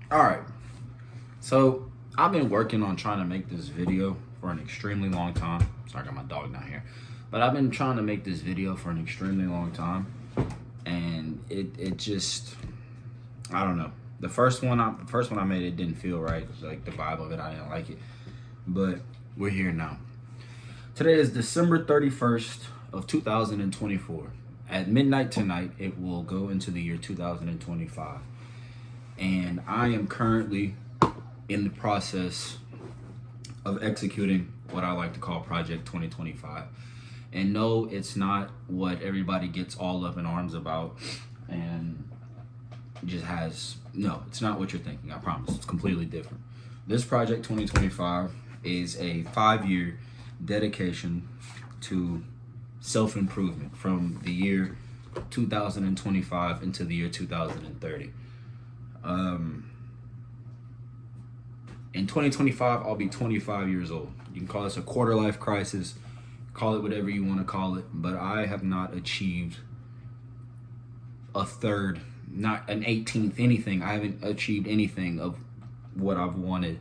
All right. So I've been working on trying to make this video for an extremely long time. Sorry, I got my dog down here. But I've been trying to make this video for an extremely long time. And it just, I don't know. The first one I made, it didn't feel right. Like the vibe of it, I didn't like it. But we're here now. Today is December 31st of 2024. At midnight tonight, it will go into the year 2025. And I am currently in the process of executing what I like to call Project 2025. And no, it's not what everybody gets all up in arms about and just has, no, it's not what you're thinking. I promise. It's completely different. This Project 2025 is a 5-year dedication to self-improvement from the year 2025 into the year 2030. In 2025, I'll be 25 years old. You can call this a quarter life crisis, call it whatever you want to call it, but I have not achieved a third, not an 18th, anything. I haven't achieved anything of what I've wanted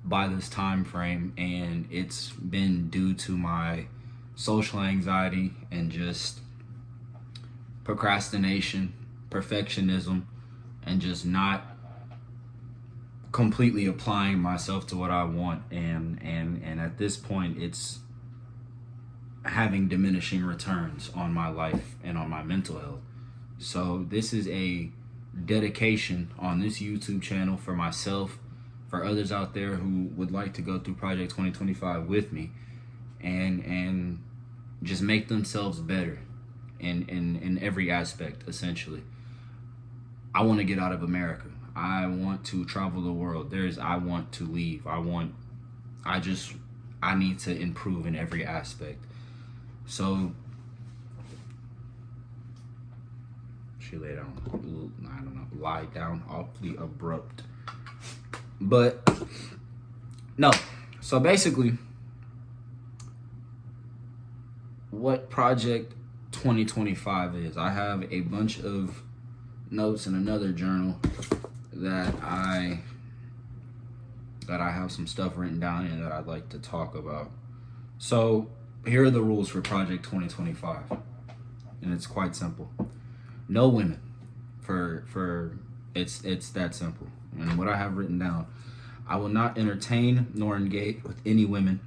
by this time frame, and it's been due to my social anxiety and just procrastination, perfectionism, and just not completely applying myself to what I want, and at this point it's having diminishing returns on my life and on my mental health. So this is a dedication on this YouTube channel for myself, for others out there who would like to go through Project 2025 with me and just make themselves better in every aspect. Essentially, I want to get out of America. I want to travel the world. I want to leave. I need to improve in every aspect. So she lay down, I don't know, lie down, awfully abrupt. But no, so basically what Project 2025 is, I have a bunch of notes in another journal that I have some stuff written down in that I'd like to talk about. So here are the rules for Project 2025, and it's quite simple. No women. It's that simple. And what I have written down: I will not entertain nor engage with any women.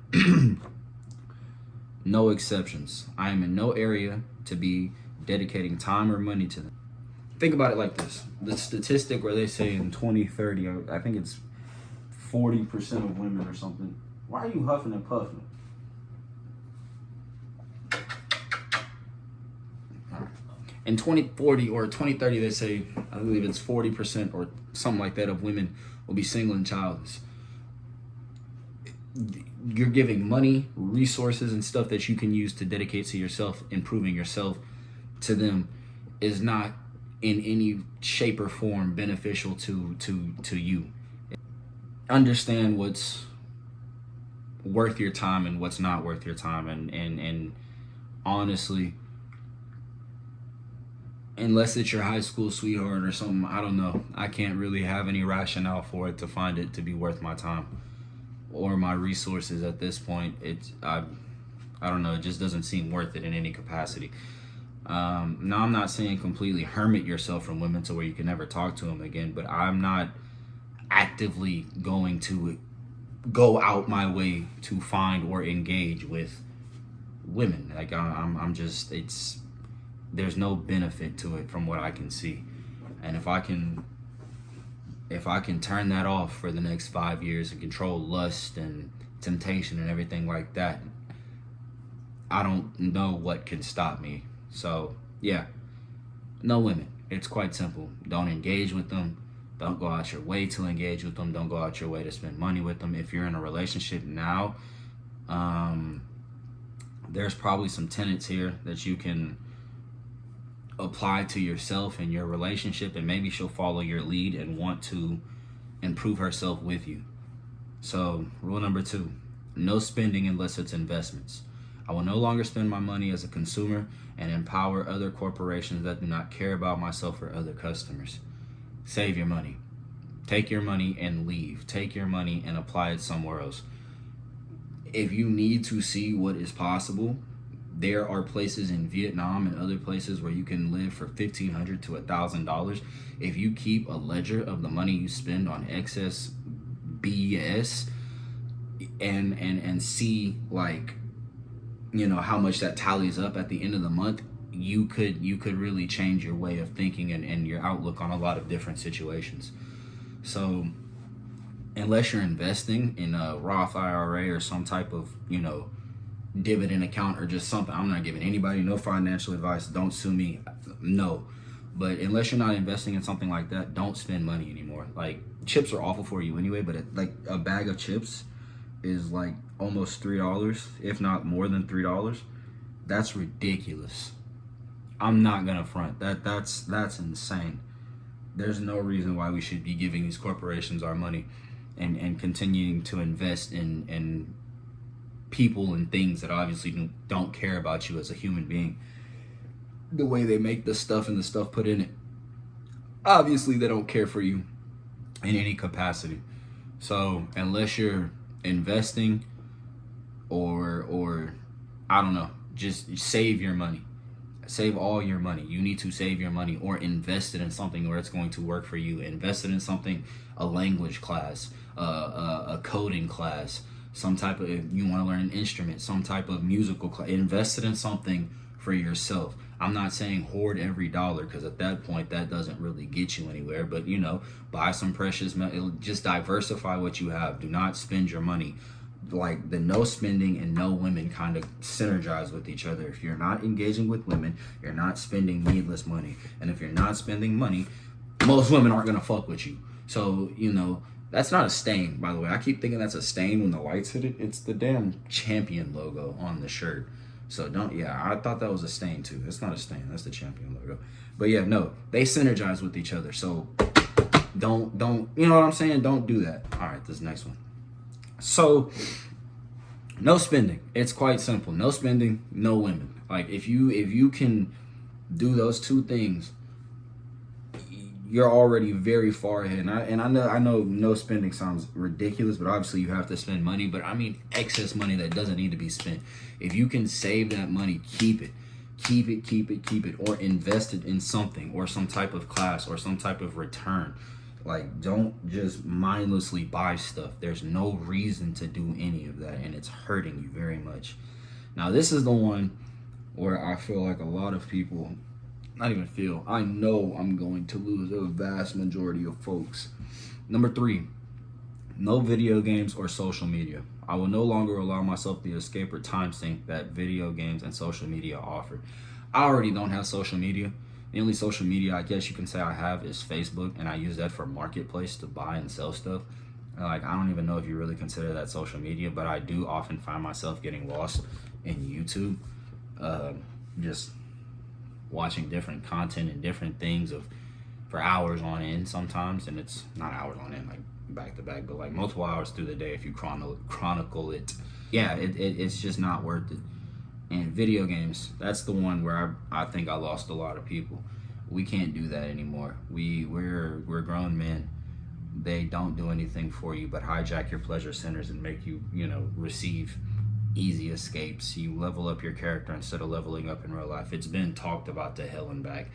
No exceptions. I am in no area to be dedicating time or money to them. Think about it like this: the statistic where they say in 2030, I think it's 40% of women or something. Why are you huffing and puffing? In 2040 or 2030, they say, I believe it's 40% or something like that of women will be single and childless. You're giving money, resources, and stuff that you can use to dedicate to yourself, improving yourself, to them is not in any shape or form beneficial to you. Understand what's worth your time and what's not worth your time, and honestly, unless it's your high school sweetheart or something, I don't know. I can't really have any rationale for it to find it to be worth my time or my resources at this point. I don't know. It just doesn't seem worth it in any capacity. Now, I'm not saying completely hermit yourself from women to where you can never talk to them again, but I'm not actively going to go out my way to find or engage with women. Like I'm just, there's no benefit to it from what I can see. And if I can turn that off for the next 5 years and control lust and temptation and everything like that, I don't know what can stop me. So yeah, no women. It's quite simple. Don't engage with them. Don't go out your way to engage with them. Don't go out your way to spend money with them. If you're in a relationship now, there's probably some tenets here that you can apply to yourself and your relationship, and maybe she'll follow your lead and want to improve herself with you. So rule number 2, no spending unless it's investments. I will no longer spend my money as a consumer and empower other corporations that do not care about myself or other customers. Save your money. Take your money and leave. Take your money and apply it somewhere else. If you need to see what is possible, there are places in Vietnam and other places where you can live for $1,500 to $1,000 if you keep a ledger of the money you spend on excess BS and see, like, you know, how much that tallies up at the end of the month. You could really change your way of thinking and your outlook on a lot of different situations. So unless you're investing in a Roth IRA or some type of, you know, dividend account or just something, I'm not giving anybody no financial advice. Don't sue me. No. But unless you're not investing in something like that, don't spend money anymore. Like, chips are awful for you anyway, but like a bag of chips is like almost $3, if not more than $3. That's ridiculous. I'm not gonna front. That's insane. There's no reason why we should be giving these corporations our money and continuing to invest in people and things that obviously don't care about you as a human being. The way they make the stuff and the stuff put in it, obviously they don't care for you in any capacity. So unless you're investing or I don't know, just save your money. Save all your money. You need to save your money or invest it in something where it's going to work for you. Invest it in something, a language class, a coding class, some type of, if you want to learn an instrument, some type of musical class. Invest it in something for yourself. I'm not saying hoard every dollar, because at that point that doesn't really get you anywhere, but you know, buy some precious metal. Just diversify what you have. Do not spend your money. Like, the no spending and no women kind of synergize with each other. If you're not engaging with women, you're not spending needless money. And if you're not spending money, most women aren't going to fuck with you. So, you know, that's not a stain, by the way. I keep thinking that's a stain when the lights hit it. It's the damn Champion logo on the shirt. So I thought that was a stain too. It's not a stain. That's the Champion logo. But yeah, no, they synergize with each other. So don't, you know what I'm saying? Don't do that. All right, this next one. So, no spending. It's quite simple. No spending, no women. Like, if you can do those two things, you're already very far ahead. And I know no spending sounds ridiculous, but obviously you have to spend money. But I mean excess money that doesn't need to be spent. If you can save that money, keep it. Keep it, or invest it in something, or some type of class, or some type of return. Like, don't just mindlessly buy stuff. There's no reason to do any of that, and it's hurting you very much. Now, this is the one where I feel like a lot of people, not even feel, I know I'm going to lose a vast majority of folks. Number 3, no video games or social media. I will no longer allow myself the escape or time sink that video games and social media offer. I already don't have social media. The only social media I guess you can say I have is Facebook, and I use that for marketplace to buy and sell stuff. Like, I don't even know if you really consider that social media, but I do often find myself getting lost in YouTube, just watching different content and different things for hours on end sometimes, and it's not hours on end like back to back, but like multiple hours through the day if you chronicle it. Yeah, it's just not worth it. And video games, that's the one where I think I lost a lot of people. We can't do that anymore. We're grown men. They don't do anything for you but hijack your pleasure centers and make you, you know, receive easy escapes. You level up your character instead of leveling up in real life. It's been talked about to hell and back.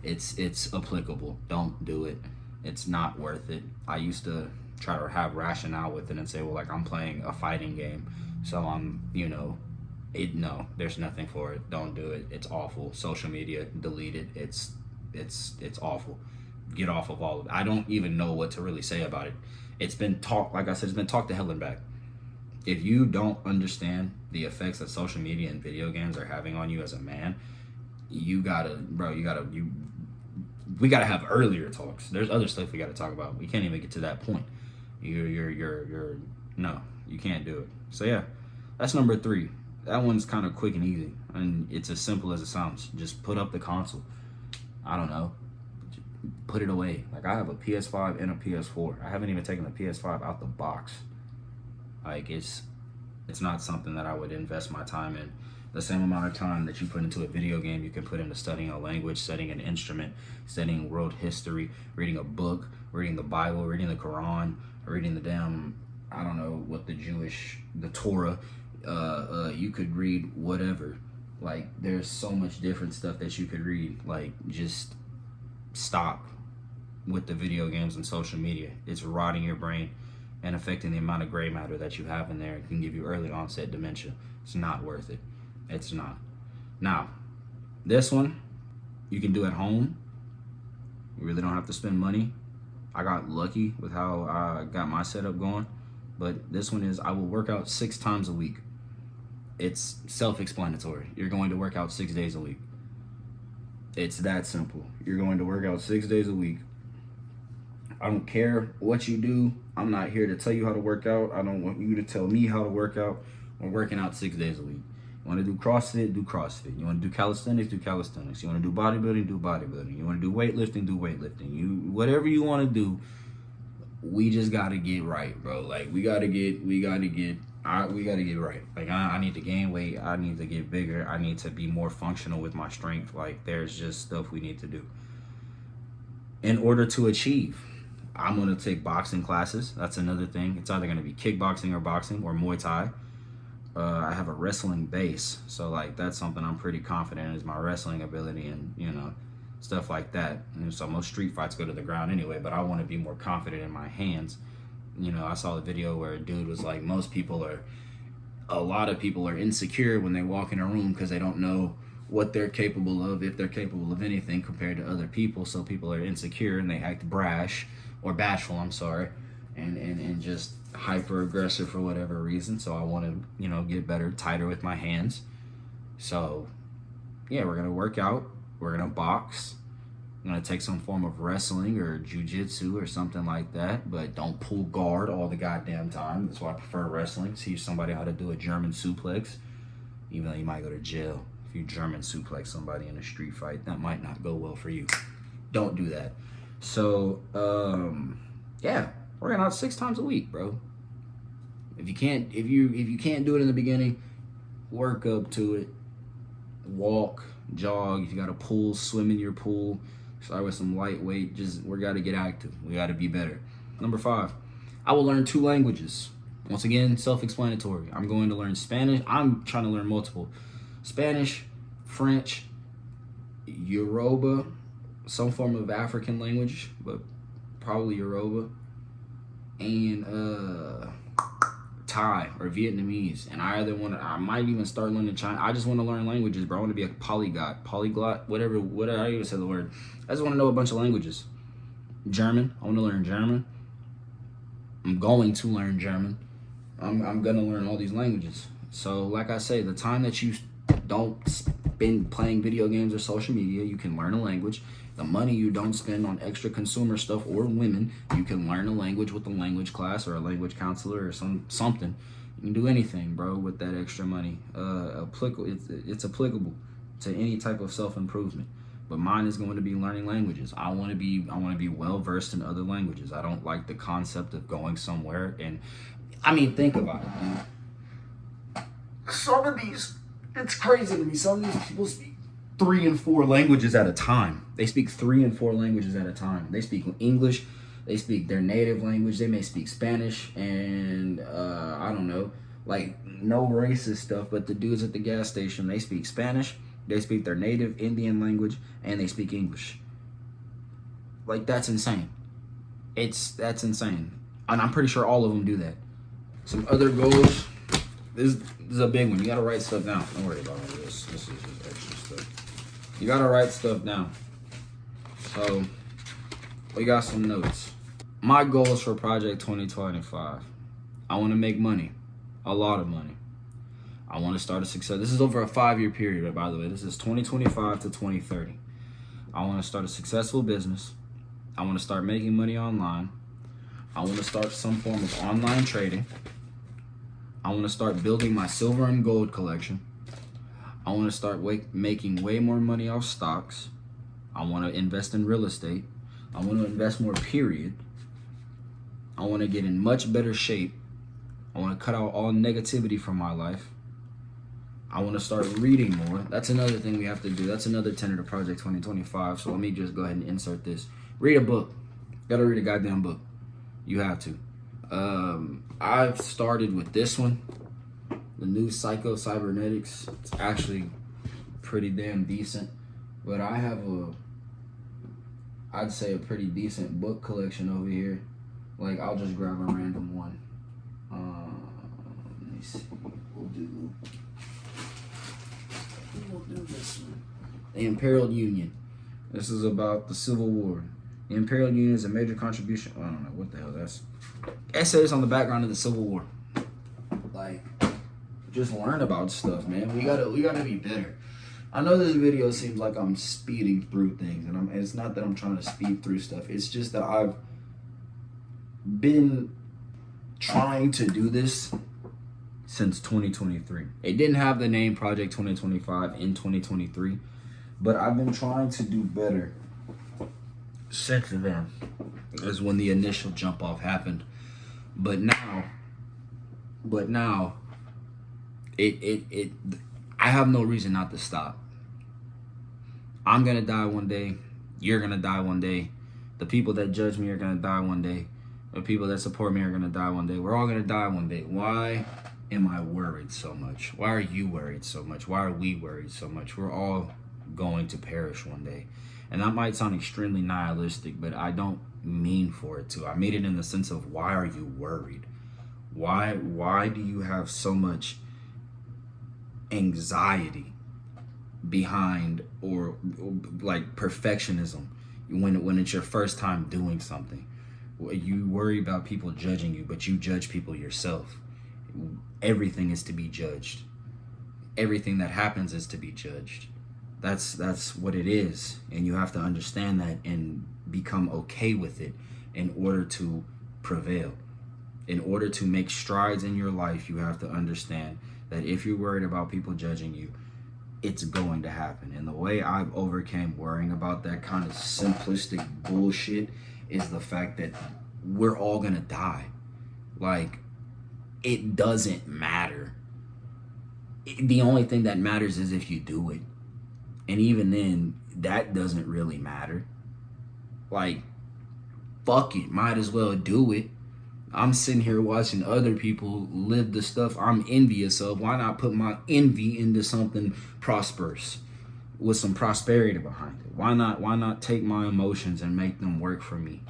It's applicable. Don't do it. It's not worth it. I used to try to have rationale with it and say, well, like, I'm playing a fighting game, so I'm, you know, no, there's nothing for it. Don't do it. It's awful. Social media, delete it. It's awful. Get off of all of it. I don't even know what to really say about it. It's been talked, like I said, it's been talked to hell and back. If you don't understand the effects that social media and video games are having on you as a man, we gotta have earlier talks. There's other stuff we gotta talk about. We can't even get to that point. No, you can't do it. So yeah, that's number 3. That one's kind of quick and easy, and it's as simple as it sounds. Just put up the console. I don't know. Put it away. Like, I have a PS5 and a PS4. I haven't even taken the PS5 out the box. Like, it's not something that I would invest my time in. The same amount of time that you put into a video game, you can put into studying a language, studying an instrument, studying world history, reading a book, reading the Bible, reading the Quran, reading the damn, I don't know what the Torah. You could read whatever. Like, there's so much different stuff that you could read. Like, just stop with the video games and social media. It's rotting your brain and affecting the amount of gray matter that you have in there. It can give you early onset dementia. It's not worth it. It's not. Now, this one you can do at home. You really don't have to spend money. I got lucky with how I got my setup going. But this one is, I will work out 6 times a week. It's self-explanatory. You're going to work out 6 days a week. It's that simple. You're going to work out 6 days a week. I don't care what you do. I'm not here to tell you how to work out. I don't want you to tell me how to work out. We're working out 6 days a week. You want to do CrossFit? Do CrossFit. You want to do calisthenics? Do calisthenics. You want to do bodybuilding? Do bodybuilding. You want to do weightlifting? Do weightlifting. Whatever you want to do, we just got to get right, bro. Like, we got to get right. Like, I need to gain weight. I need to get bigger. I need to be more functional with my strength. Like, there's just stuff we need to do in order to achieve. I'm going to take boxing classes. That's another thing. It's either going to be kickboxing or boxing or Muay Thai. I have a wrestling base. So, like, that's something I'm pretty confident in, is my wrestling ability and, you know, stuff like that. And so most street fights go to the ground anyway, but I want to be more confident in my hands. You know, I saw a video where a dude was like, a lot of people are insecure when they walk in a room because they don't know what they're capable of, if they're capable of anything compared to other people. So people are insecure and they act brash or bashful, and just hyper aggressive for whatever reason. So I want to, you know, get better, tighter with my hands. So yeah, we're going to work out. We're going to box. I'm going to take some form of wrestling or jujitsu or something like that, but don't pull guard all the goddamn time. That's why I prefer wrestling. Teach somebody how to do a German suplex, even though you might go to jail if you German suplex somebody in a street fight. That might not go well for you. Don't do that. So, yeah, working out 6 times a week, bro. If you can't do it in the beginning, work up to it. Walk, jog. If you got a pool, swim in your pool. Start with some lightweight. We got to get active. We got to be better. Number 5, I will learn 2 languages. Once again, self-explanatory. I'm going to learn Spanish. I'm trying to learn multiple. Spanish, French, Yoruba, some form of African language, but probably Yoruba, and Thai or Vietnamese. And I might even start learning Chinese. I just want to learn languages, bro. I want to be a polyglot, whatever, I even said the word. I just want to know a bunch of languages. German, I want to learn German. I'm going to learn German. I'm going to learn all these languages. So, like I say, the time that you don't spend playing video games or social media, you can learn a language. The money you don't spend on extra consumer stuff or women, you can learn a language with a language class or a language counselor or something. You can do anything, bro, with that extra money. It's applicable to any type of self-improvement. But mine is going to be learning languages. I want to be well versed in other languages. I don't like the concept of going somewhere and, I mean, think about it, man. It's crazy to me. Some of these people speak 3 and 4 languages at a time. They speak 3 and 4 languages at a time. They speak English. They speak their native language. They may speak Spanish and I don't know, like, no racist stuff, but the dudes at the gas station, they speak Spanish, they speak their native Indian language, and they speak English. Like, that's insane. That's insane. And I'm pretty sure all of them do that. Some other goals. This is a big one. You gotta write stuff down. Don't worry about all this. This is just extra stuff. You gotta write stuff down. So, we got some notes. My goals for Project 2025. I want to make money. A lot of money. I want to start a success. This is over a 5-year period, by the way. This is 2025 to 2030. I want to start a successful business. I want to start making money online. I want to start some form of online trading. I want to start building my silver and gold collection. I want to start making way more money off stocks. I want to invest in real estate. I want to invest more, period. I want to get in much better shape. I want to cut out all negativity from my life. I want to start reading more. That's another thing we have to do. That's another tenet of Project 2025. So let me just go ahead and insert this. Read a book. Gotta read a goddamn book. You have to. I've started with this one, the new Psycho Cybernetics. It's actually pretty damn decent, but I have I'd say a pretty decent book collection over here. Like, I'll just grab a random one. Let me see. We'll do this one. The Imperial Union. This is about the Civil War. The Imperial Union is a major contribution. I don't know what the hell that's. Essays on the background of the Civil War. Like, just learn about stuff, man. We gotta be better. I know this video seems like I'm speeding through things, and it's not that I'm trying to speed through stuff. It's just that I've been trying to do this since 2023. It didn't have the name Project 2025 in 2023, but I've been trying to do better since then. Is when the initial jump off happened. But now I have no reason not to stop. I'm gonna die one day. You're gonna die one day. The people that judge me are gonna die one day. The people that support me are gonna die one day. We're all gonna die one day. Why am I worried so much? Why are you worried so much? Why are we worried so much? We're all going to perish one day. And that might sound extremely nihilistic, but I don't mean for it to. I made it in the sense of, why are you worried? Why do you have so much anxiety behind or like perfectionism when it's your first time doing something? You worry about people judging you, but you judge people yourself. Everything is to be judged. Everything that happens is to be judged. That's what it is, and you have to understand that and become okay with it in order to prevail. In order to make strides in your life, you have to understand that if you're worried about people judging you, it's going to happen. And the way I've overcame worrying about that kind of simplistic bullshit is the fact that we're all gonna die. Like, it doesn't matter. The only thing that matters is if you do it. And even then, that doesn't really matter. Like, fuck it, might as well do it. I'm sitting here watching other people live the stuff I'm envious of. Why not put my envy into something prosperous with some prosperity behind it? Why not take my emotions and make them work for me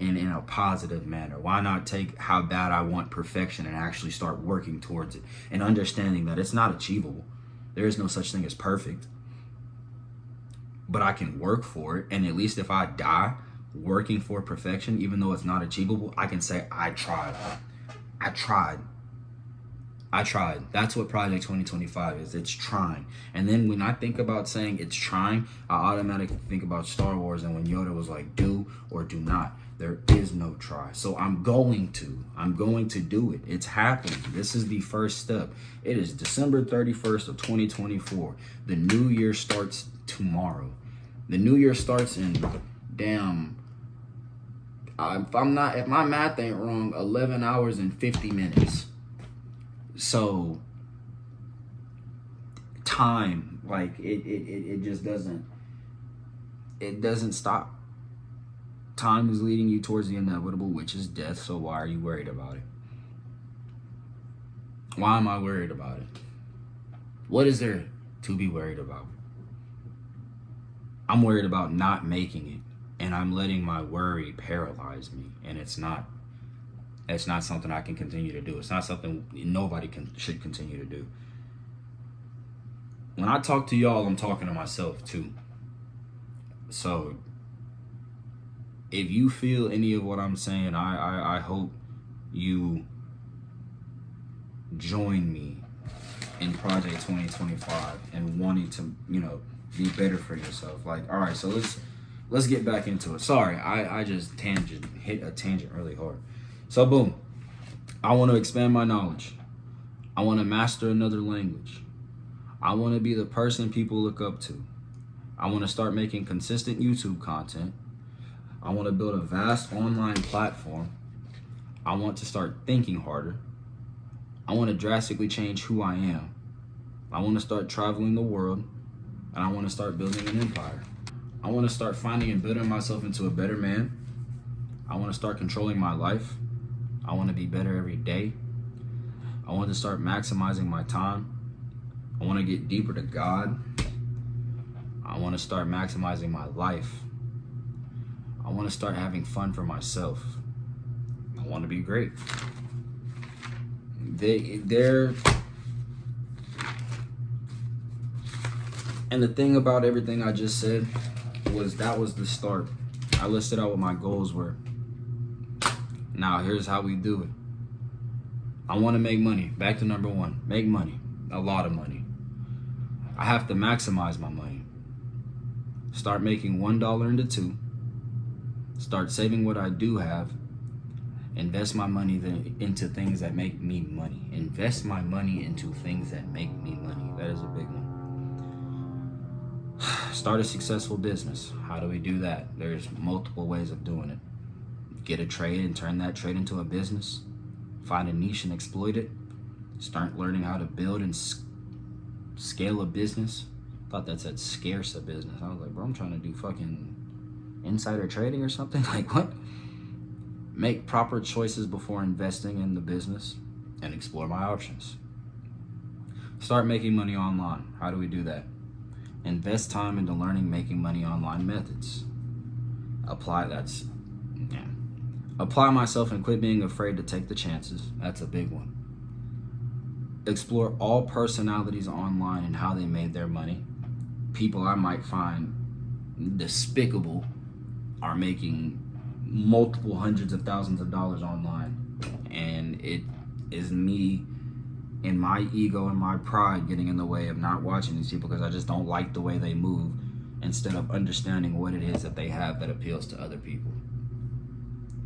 in a positive manner? Why not take how bad I want perfection and actually start working towards it and understanding that it's not achievable? There is no such thing as perfect. But I can work for it, and at least if I die working for perfection, even though it's not achievable, I can say I tried. I tried. That's what Project 2025 is. It's trying. And then when I think about saying it's trying, I automatically think about Star Wars and when Yoda was like, do or do not. There is no try. So I'm going to do it. It's happening. This is the first step. It is December 31st of 2024. The new year starts tomorrow. The new year starts in if my math ain't wrong, 11 hours and 50 minutes. So time, like it just doesn't stop. Time is leading you towards the inevitable, which is death. So why are you worried about it? Why am I worried about it? What is there to be worried about? I'm worried about not making it, and I'm letting my worry paralyze me, and it's not something I can continue to do. It's not something nobody should continue to do. When I talk to y'all, I'm talking to myself too. So if you feel any of what I'm saying, I hope you join me in Project 2025 and wanting to, be better for yourself. Like, all right, so let's get back into it. Sorry, I just hit a tangent really hard. So boom, I want to expand my knowledge. I want to master another language. I want to be the person people look up to. I want to start making consistent YouTube content. I want to build a vast online platform. I want to start thinking harder. I want to drastically change who I am. I want to start traveling the world, and I want to start building an empire. I want to start finding and building myself into a better man, I want to start controlling my life. I want to be better every day. I want to start maximizing my time. I want to get deeper to God. I want to start maximizing my life. I want to start having fun for myself. I want to be great. And the thing about everything I just said was that was the start. I listed out what my goals were. Now here's how we do it. I want to make money. Back to number one. Make money. A lot of money. I have to maximize my money. Start making $1 into $2. Start saving what I do have. Invest my money into things that make me money. Invest my money into things that make me money. That is a big one. Start a successful business. How do we do that? There's multiple ways of doing it. Get a trade and turn that trade into a business. Find a niche and exploit it. Start learning how to build and scale a business. Thought that said scarce a business. I was like, bro, I'm trying to do fucking insider trading or something. Like, what? Make proper choices before investing in the business and explore my options. Start making money online. How do we do that? Invest time into learning making money online methods. Apply myself and quit being afraid to take the chances. That's a big one. Explore all personalities online and how they made their money. People I might find despicable are making multiple hundreds of thousands of dollars online, and it is me and my ego and my pride getting in the way of not watching these people because I just don't like the way they move, instead of understanding what it is that they have that appeals to other people.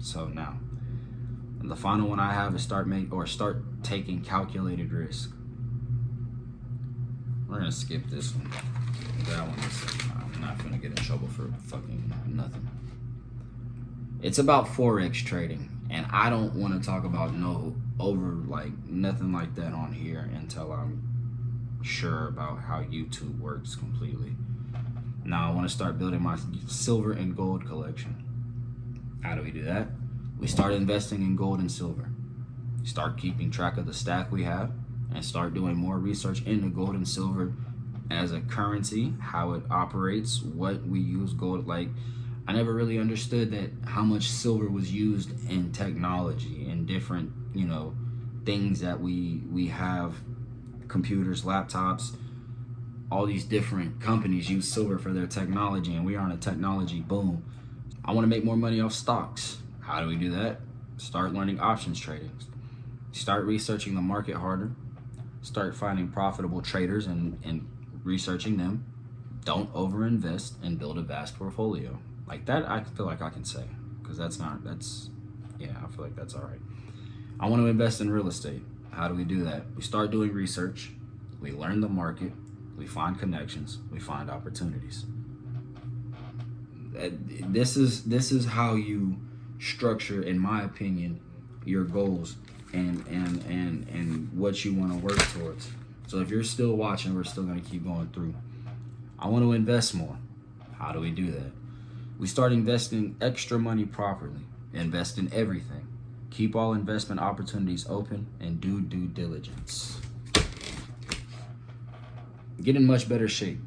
So now, and the final one I have is start taking calculated risk. We're gonna skip this one. That one is, I'm not gonna get in trouble for fucking nothing. It's about Forex trading, and I don't want to talk about nothing like that on here until I'm sure about how YouTube works completely. Now I want to start building my silver and gold collection. How do we do that? We start investing in gold and silver. Start keeping track of the stack we have, and start doing more research into gold and silver as a currency, how it operates, what we use gold like. I never really understood that how much silver was used in technology and different, things that we have, computers, laptops, all these different companies use silver for their technology, and we are on a technology boom. I want to make more money off stocks. How do we do that? Start learning options trading. Start researching the market harder. Start finding profitable traders and researching them. Don't overinvest and build a vast portfolio. Like that, I feel like I can say, because I feel like that's all right. I want to invest in real estate. How do we do that? We start doing research. We learn the market. We find connections. We find opportunities. This is how you structure, in my opinion, your goals and what you want to work towards. So if you're still watching, we're still going to keep going through. I want to invest more. How do we do that? We start investing extra money properly. Invest in everything. Keep all investment opportunities open and do due diligence. Get in much better shape.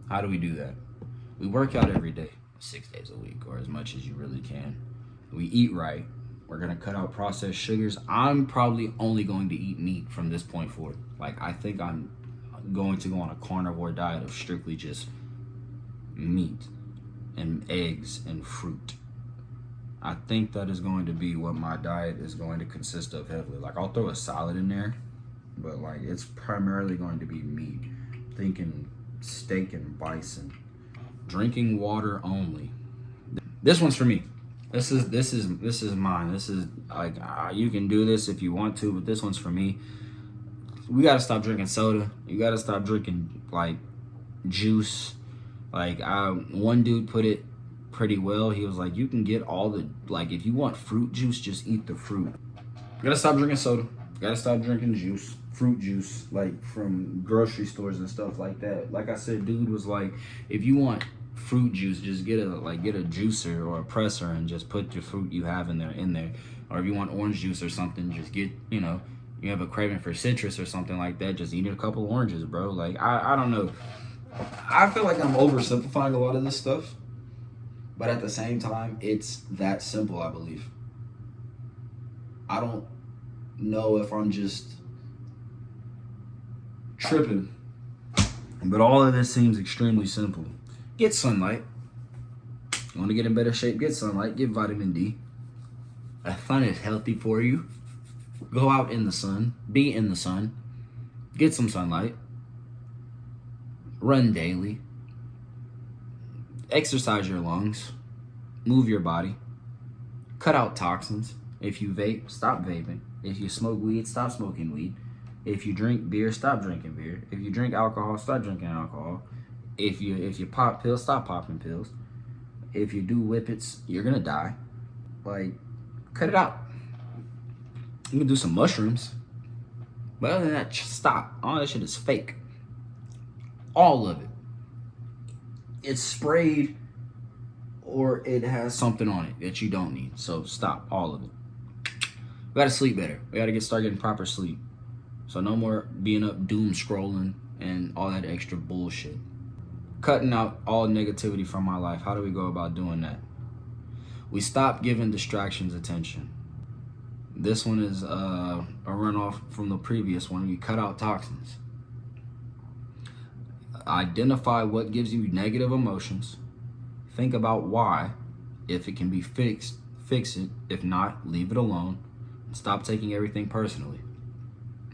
How do we do that? We work out every day, 6 days a week, or as much as you really can. We eat right. We're going to cut out processed sugars. I'm probably only going to eat meat from this point forward. Like, I think I'm going to go on a carnivore diet of strictly just meat and eggs and fruit. I think that is going to be what my diet is going to consist of heavily. Like, I'll throw a salad in there, but like it's primarily going to be meat. Thinking steak and bison. Drinking water only. This one's for me. This is mine. This is like, you can do this if you want to, but this one's for me. We gotta stop drinking soda. You gotta stop drinking like juice. Like, one dude put it pretty well. He was like, you can get all the, like, if you want fruit juice, just eat the fruit. You gotta stop drinking soda. You gotta stop drinking juice, fruit juice, like from grocery stores and stuff like that. Like I said, dude was like, if you want fruit juice, just get a juicer or a presser and just put your fruit you have in there. Or if you want orange juice or something, just get, you have a craving for citrus or something like that, just eat a couple oranges, bro. Like, I don't know. I feel like I'm oversimplifying a lot of this stuff, but at the same time, it's that simple, I believe. I don't know if I'm just tripping, but all of this seems extremely simple. Get sunlight. You want to get in better shape? Get sunlight. Get vitamin D. The sun is healthy for you. Go out in the sun. Be in the sun. Get some sunlight. Run daily. Exercise your lungs. Move your body. Cut out toxins. If you vape, stop vaping. If you smoke weed, stop smoking weed. If you drink beer, stop drinking beer. If you drink alcohol, stop drinking alcohol. If you pop pills, stop popping pills. If you do whippets, you're gonna die. Like, cut it out. You can do some mushrooms, but other than that, just stop. All that shit is fake. All of it. It's sprayed, or it has something on it that you don't need. So stop all of it. We gotta sleep better. We gotta start getting proper sleep. So no more being up doom scrolling and all that extra bullshit. Cutting out all negativity from my life. How do we go about doing that? We stop giving distractions attention. This one is a runoff from the previous one. We cut out toxins. Identify what gives you negative emotions. Think about why. If it can be fixed, fix it. If not, leave it alone. And stop taking everything personally.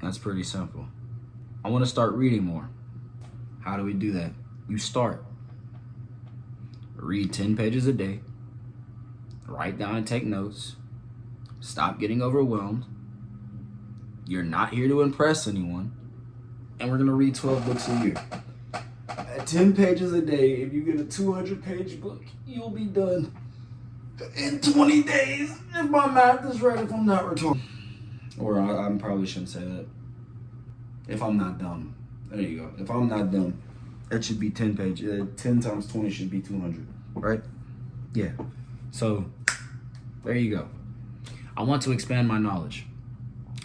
That's pretty simple. I want to start reading more. How do we do that? You start. Read 10 pages a day. Write down and take notes. Stop getting overwhelmed. You're not here to impress anyone. And we're going to read 12 books a year. At 10 pages a day, if you get a 200-page book, you'll be done in 20 days. If my math is right, if I'm not retarded. Or I probably shouldn't say that. If I'm not dumb. There you go. If I'm not dumb, that should be 10 pages. 10 times 20 should be 200. Right? Yeah. So, there you go. I want to expand my knowledge.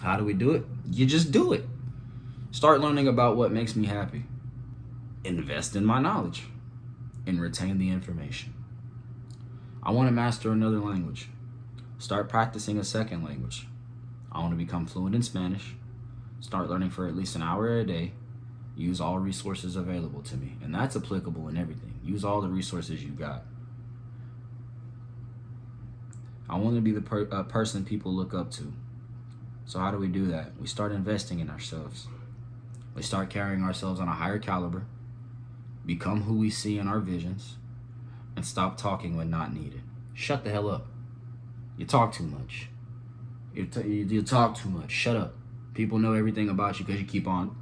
How do we do it? You just do it. Start learning about what makes me happy. Invest in my knowledge. And retain the information. I want to master another language. Start practicing a second language. I want to become fluent in Spanish. Start learning for at least an hour a day. Use all resources available to me. And that's applicable in everything. Use all the resources you got. I want to be the person people look up to. So how do we do that? We start investing in ourselves. We start carrying ourselves on a higher caliber. Become who we see in our visions. And stop talking when not needed. Shut the hell up. You talk too much. You talk too much. Shut up. People know everything about you because you keep on.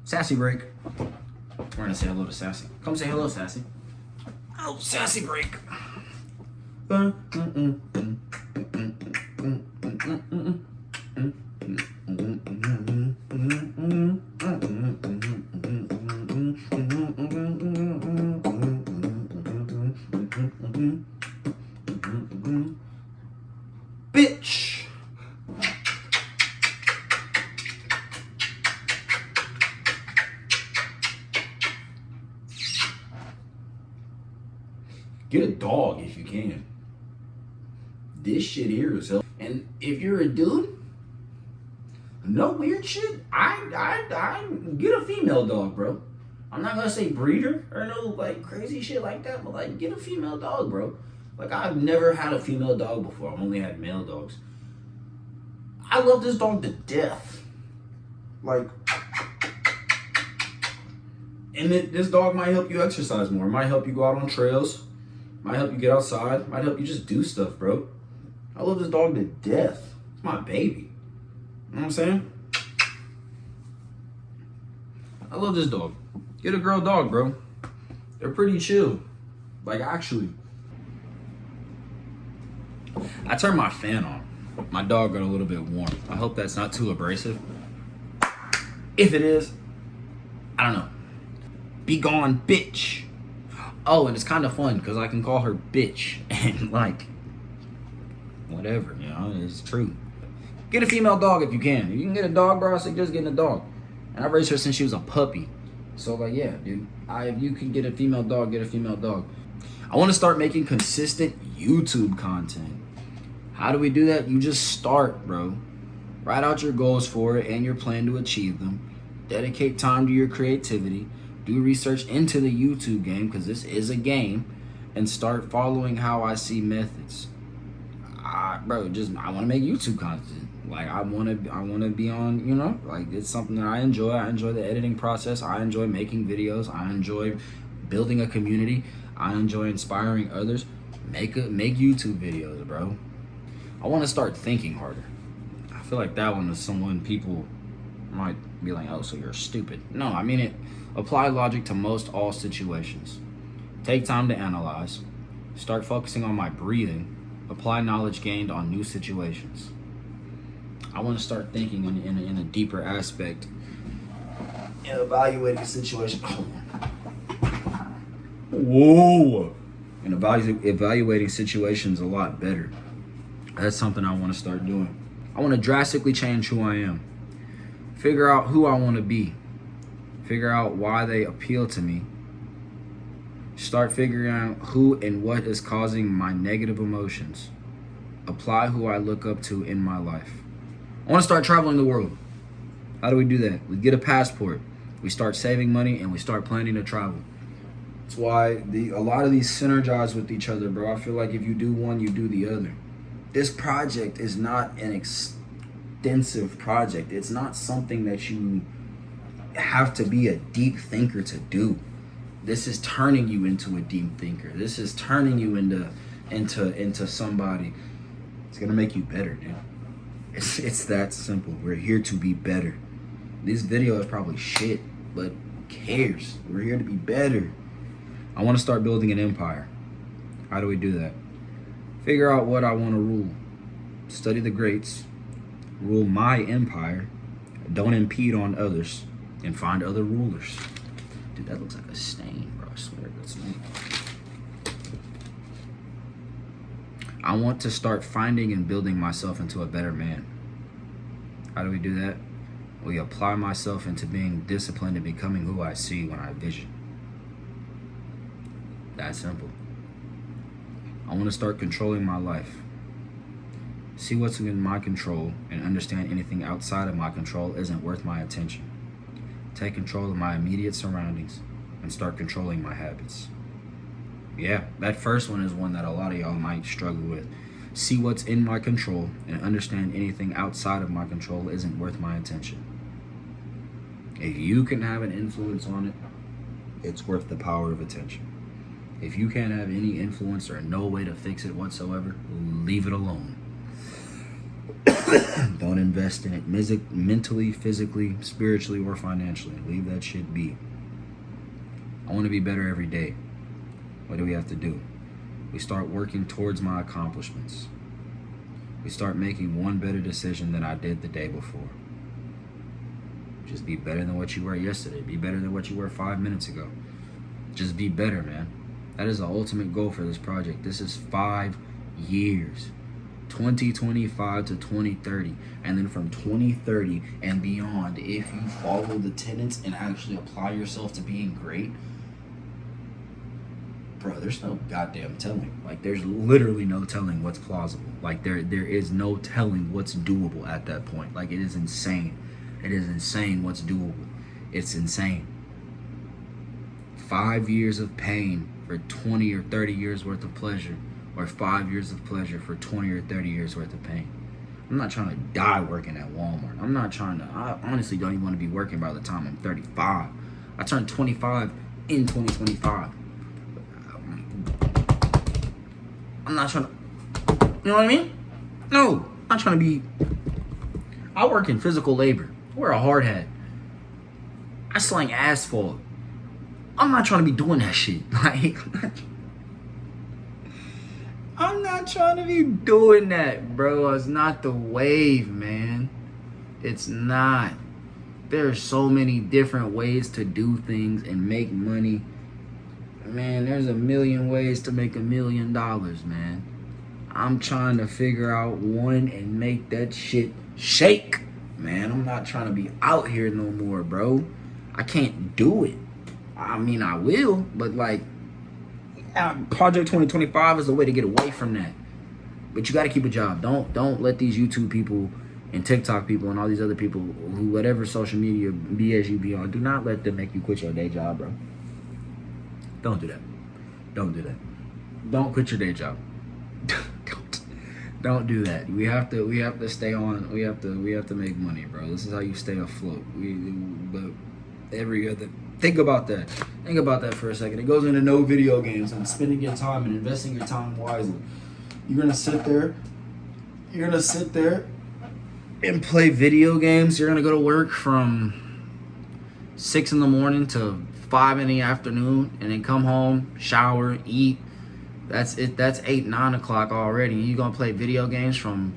Sassy break. We're gonna say hello to Sassy. Come say hello, Sassy. Oh, Sassy break. Bitch. Get a dog if you can. This shit here is hell. And if you're a dude, no weird shit. I get a female dog, bro. I'm not gonna say breeder or no like crazy shit like that, but like get a female dog, bro. Like I've never had a female dog before. I've only had male dogs. I love this dog to death. Like, and this dog might help you exercise more. It might help you go out on trails. Might help you get outside. Might help you just do stuff, bro. I love this dog to death. It's my baby. You know what I'm saying? I love this dog. Get a girl dog, bro. They're pretty chill. Like, actually. I turned my fan on. My dog got a little bit warm. I hope that's not too abrasive. If it is, I don't know. Be gone, bitch. Oh, and it's kind of fun because I can call her bitch and like whatever, you know, it's true. Get a female dog if you can. If you can get a dog, bro, I suggest getting a dog. And I raised her since she was a puppy. So like, yeah, dude, if you can get a female dog, get a female dog. I want to start making consistent YouTube content. How do we do that? You just start, bro. Write out your goals for it and your plan to achieve them. Dedicate time to your creativity. Do research into the YouTube game, because this is a game, and start following how I see methods. Bro, I want to make YouTube content. Like I want to be on, you know, like it's something that I enjoy. I enjoy the editing process. I enjoy making videos. I enjoy building a community. I enjoy inspiring others. Make YouTube videos, bro. I want to start thinking harder. I feel like that one is someone people might be like, oh, so you're stupid. No, I mean it. Apply logic to most all situations. Take time to analyze. Start focusing on my breathing. Apply knowledge gained on new situations. I want to start thinking in a deeper aspect. Evaluating a situation. Whoa! And evaluating situations a lot better. That's something I want to start doing. I want to drastically change who I am. Figure out who I want to be. Figure out why they appeal to me. Start figuring out who and what is causing my negative emotions. Apply who I look up to in my life. I want to start traveling the world. How do we do that? We get a passport. We start saving money and we start planning to travel. That's why a lot of these synergize with each other, bro. I feel like if you do one, you do the other. This project is not an extensive project. It's not something that you have to be a deep thinker to do. This is turning you into a deep thinker. This is turning you into somebody. It's gonna make you better, dude. It's that simple. We're here to be better. This video is probably shit, but who cares? We're here to be better. I want to start building an empire. How do we do that? Figure out what I want to rule. Study the greats. Rule my empire. Don't impede on others. And find other rulers. Dude, that looks like a stain, bro. I swear that's me. I want to start finding and building myself into a better man. How do we do that? We apply myself into being disciplined and becoming who I see when I vision. That simple. I want to start controlling my life. See what's in my control and understand anything outside of my control isn't worth my attention. Take control of my immediate surroundings and start controlling my habits. Yeah, that first one is one that a lot of y'all might struggle with. See what's in my control and understand anything outside of my control isn't worth my attention. If you can have an influence on it, it's worth the power of attention. If you can't have any influence or no way to fix it whatsoever, leave it alone. Don't invest in it mentally, physically, spiritually, or financially. Leave that shit be. I want to be better every day. What do we have to do? We start working towards my accomplishments. We start making one better decision than I did the day before. Just be better than what you were yesterday. Be better than what you were 5 minutes ago. Just be better, man. That is the ultimate goal for this project. This is 5 years. 2025 to 2030. And then from 2030 and beyond, if you follow the tenets and actually apply yourself to being great, bro, there's no goddamn telling. Like, there's literally no telling what's plausible. Like, there is no telling what's doable at that point. Like, it is insane. It is insane what's doable. It's insane. 5 years of pain for 20 or 30 years worth of pleasure, or 5 years of pleasure for 20 or 30 years worth of pain. I'm not trying to die working at Walmart. I honestly don't even want to be working by the time I'm 35. I turned 25 in 2025. I'm not trying to, you know what I mean? No, I'm not trying to be, I work in physical labor. I wear a hard hat. I slang asphalt. I'm not trying to be doing that shit. Like, I'm not trying to be doing that, bro. It's not the wave, man. It's not. There's so many different ways to do things and make money. Man, there's a million ways to make $1 million, man. I'm trying to figure out one and make that shit shake, man. I'm not trying to be out here no more, bro. I can't do it. I mean, I will, but like, Project 2025 is the way to get away from that. But you got to keep a job. Don't let these YouTube people and TikTok people and all these other people who whatever social media BS you be on, do not let them make you quit your day job, bro. Don't do that. Don't do that. Don't quit your day job. Don't do that. We have to stay on. We have to make money, bro. This is how you stay afloat. But every other, think about that. Think about that for a second. It goes into no video games and spending your time and investing your time wisely. You're gonna sit there and play video games. You're gonna go to work from 6 in the morning to 5 in the afternoon, and then come home, shower, eat. That's it. That's 8, 9 o'clock already. You're gonna play video games from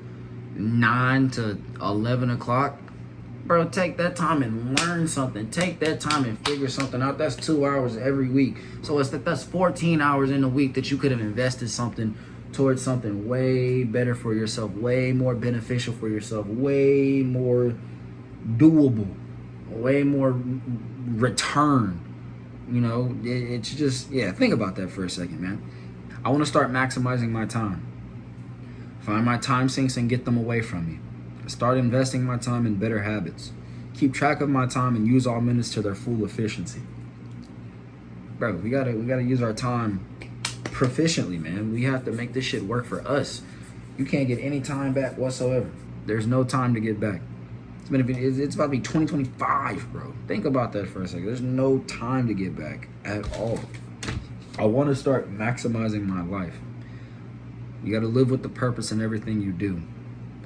9 to 11 o'clock. Bro, take that time and learn something. Take that time and figure something out. That's 2 hours every week. So that's 14 hours in a week that you could have invested something towards something way better for yourself, way more beneficial for yourself, way more doable, way more return. You know, it's just, yeah, think about that for a second, man. I want to start maximizing my time. Find my time sinks and get them away from me. Start investing my time in better habits. Keep track of my time and use all minutes to their full efficiency. Bro, we gotta use our time proficiently, man. We have to make this shit work for us. You can't get any time back whatsoever. There's no time to get back. It's about to be 2025, bro. Think about that for a second. There's no time to get back at all. I want to start maximizing my life. You got to live with the purpose in everything you do.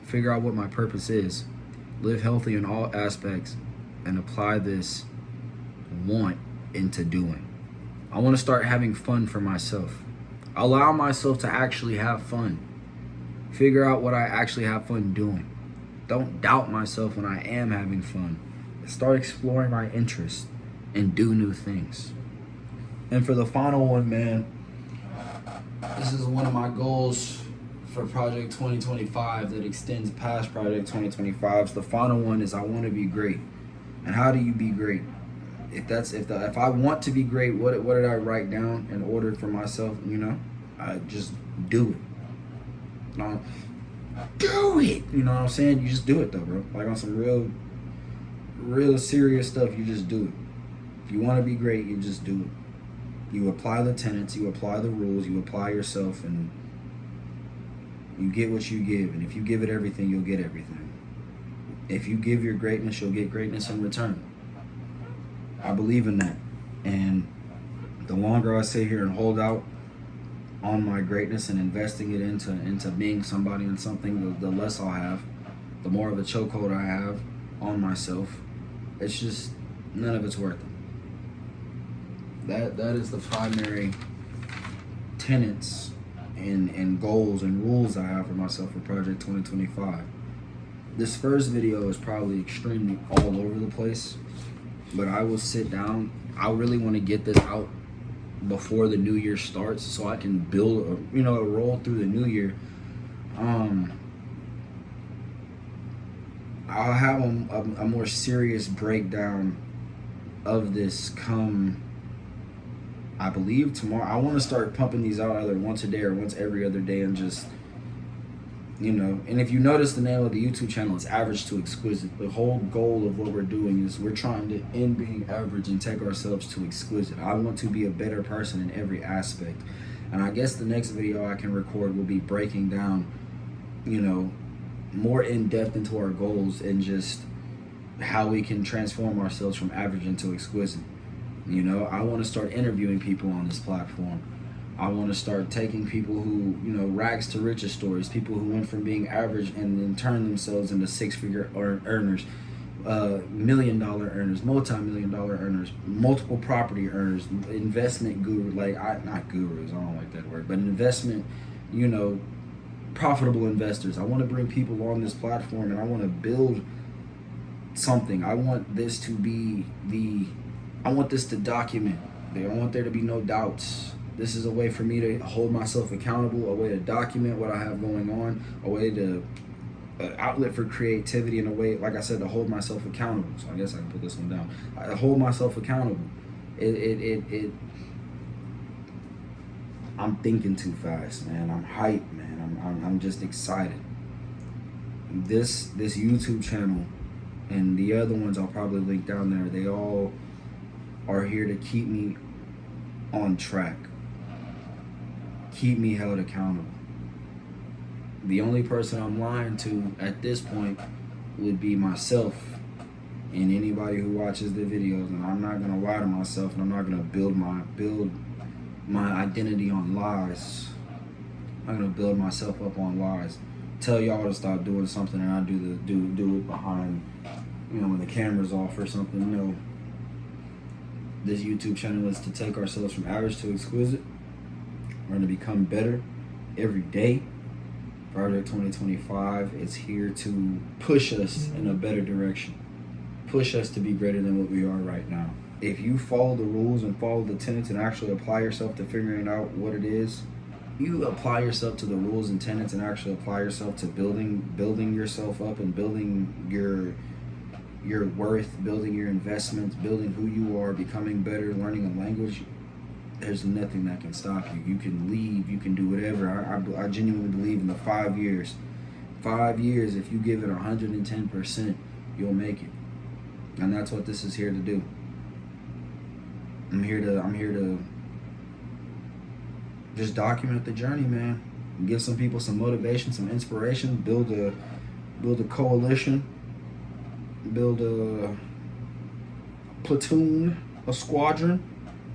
Figure out what my purpose is. Live healthy in all aspects and apply this want into doing. I want to start having fun for myself. Allow myself to actually have fun. Figure out what I actually have fun doing. Don't doubt myself when I am having fun. Start exploring my interests and do new things. And for the final one, man, this is one of my goals for Project 2025 that extends past Project 2025. So the final one is I want to be great. And how do you be great? If I want to be great, what did I write down and order for myself? You know, I just do it. No, do it. You know what I'm saying? You just do it though, bro. Like on some real serious stuff, you just do it. If you want to be great, you just do it. You apply the tenets, you apply the rules, you apply yourself, and you get what you give. And if you give it everything, you'll get everything. If you give your greatness, you'll get greatness in return. I believe in that. And the longer I sit here and hold out on my greatness and investing it into being somebody and something, the less I'll have, the more of a chokehold I have on myself. It's just, none of it's worth it. That is the primary tenets and goals and rules I have for myself for Project 2025. This first video is probably extremely all over the place, but I will sit down. I really want to get this out before the new year starts so I can build a roll through the new year. I'll have a more serious breakdown of this come, I believe, tomorrow. I want to start pumping these out either once a day or once every other day, and just, and if you notice, the name of the YouTube channel is Average to Exquisite. The whole goal of what we're doing is we're trying to end being average and take ourselves to exquisite. I want to be a better person in every aspect. And I guess the next video I can record will be breaking down, more in depth into our goals and just how we can transform ourselves from average into exquisite. I want to start interviewing people on this platform. I want to start taking people who, rags to riches stories, people who went from being average and then turned themselves into six-figure earners, $1 million earners, multi-million-dollar earners, multiple property earners, investment guru, not gurus, I don't like that word, but investment, profitable investors. I want to bring people on this platform, and I want to build something. I want this to be I want this to document. I want there to be no doubts. This is a way for me to hold myself accountable, a way to document what I have going on, a way to outlet for creativity, in a way, like I said, to hold myself accountable. So I guess I can put this one down. I hold myself accountable. I'm thinking too fast, man. I'm hyped, man. I'm just excited. This YouTube channel and the other ones I'll probably link down there, they all are here to keep me on track, keep me held accountable. The only person I'm lying to at this point would be myself and anybody who watches the videos, and I'm not gonna lie to myself, and I'm not gonna build my identity on lies. I'm not gonna build myself up on lies. Tell y'all to stop doing something and I do it behind, when the camera's off or something. No. This YouTube channel is to take ourselves from average to exquisite. We're gonna become better every day. Project 2025 is here to push us in a better direction. Push us to be greater than what we are right now. If you follow the rules and follow the tenets and actually apply yourself to figuring out what it is, you apply yourself to the rules and tenets and actually apply yourself to building yourself up and building your worth, building your investments, building who you are, becoming better, learning a language, there's nothing that can stop you. You can leave, you can do whatever. I genuinely believe in the 5 years. 5 years, if you give it 110%, you'll make it. And that's what this is here to do. I'm here to just document the journey, man. Give some people some motivation, some inspiration, build a coalition, build a platoon, a squadron,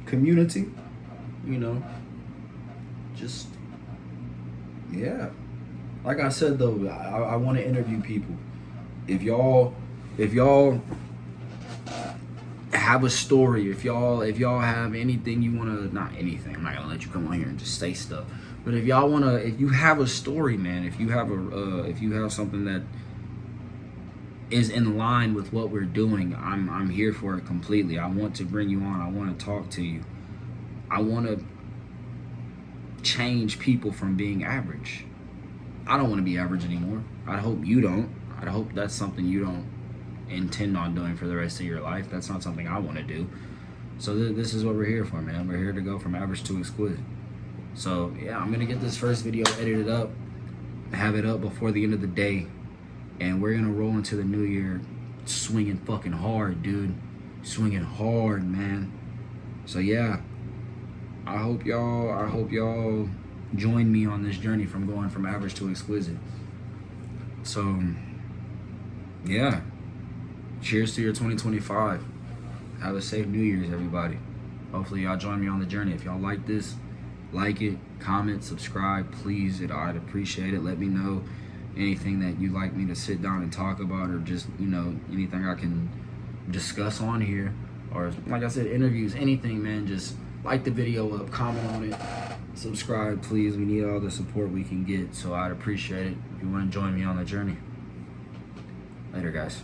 community, just, yeah. Like I said though, I want to interview people. If y'all have a story, if y'all have anything you want to, not anything, I'm not gonna let you come on here and just say stuff, but if you have a story, man, if you have something that is in line with what we're doing, I'm here for it completely. I want to bring you on. I want to talk to you. I want to change people from being average. I don't want to be average anymore. I hope you don't. I hope that's something you don't intend on doing for the rest of your life. That's not something I want to do. So this is what we're here for, man. We're here to go from average to exquisite. So yeah, I'm gonna get this first video edited up, have it up before the end of the day, and we're gonna roll into the new year swinging fucking hard, dude. Swinging hard, man. So yeah, I hope y'all join me on this journey from going from average to exquisite. So yeah, cheers to your 2025. Have a safe New Year's, everybody. Hopefully y'all join me on the journey. If y'all like this, like it, comment, subscribe, please. I'd appreciate it. Let me know anything that you'd like me to sit down and talk about, or just, anything I can discuss on here, or like I said, interviews, anything, man. Just like the video up, comment on it, subscribe, please. We need all the support we can get, so I'd appreciate it if you want to join me on the journey. Later, guys.